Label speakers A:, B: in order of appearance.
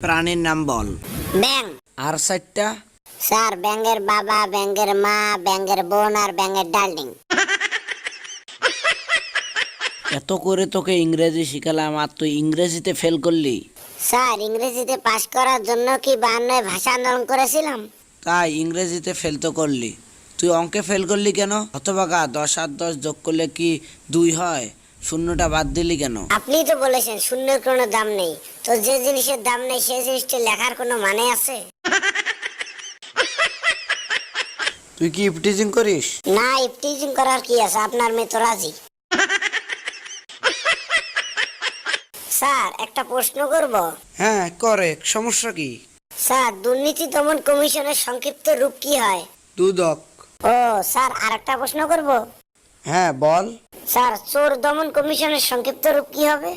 A: প্রাণীর নাম বল।
B: ব্যাং।
A: আর 4টা?
B: স্যার ব্যাঙের বাবা, ব্যাঙের মা, ব্যাঙের বোন আর ব্যাঙের ডার্লিং।
A: এত করে তোকে ইংরেজি শিখালাম আর তুই ইংরেজিতে ফেল করলি?
B: স্যার ইংরেজিতে পাশ করার জন্য কি 52 ভাষা আন্দোলন করেছিলাম।
A: তাই ইংরেজিতে ফেল তো করলি, তুই অঙ্কে ফেল করলি কেন? হতভাগা, 10 আর 10 যোগ করলে কি 2 হয়? শূন্যটা বাদ দিলি কেন?
B: আপনিই তো বলেছেন শূন্যের কোনো দাম নেই, তো যে জিনিসের দাম নেই সেই জিনিসটি লেখার কোনো মানে আছে?
A: তুই কি ইপটিজিং করিস?
B: না, ইফটিজিং করার কি আছে, আপনার মেয়ে তো রাজি। স্যার একটা প্রশ্ন করব।
A: হ্যাঁ করে, সমস্যা কি?
B: স্যার দুর্নীতি দমন কমিশনের সংক্ষিপ্ত রূপ কি হয়?
A: দুদক।
B: ও স্যার আরেকটা প্রশ্ন করব।
A: হ্যাঁ বল।
B: স্যার চোর দমন কমিশনের সংক্ষিপ্ত রূপ কি হবে?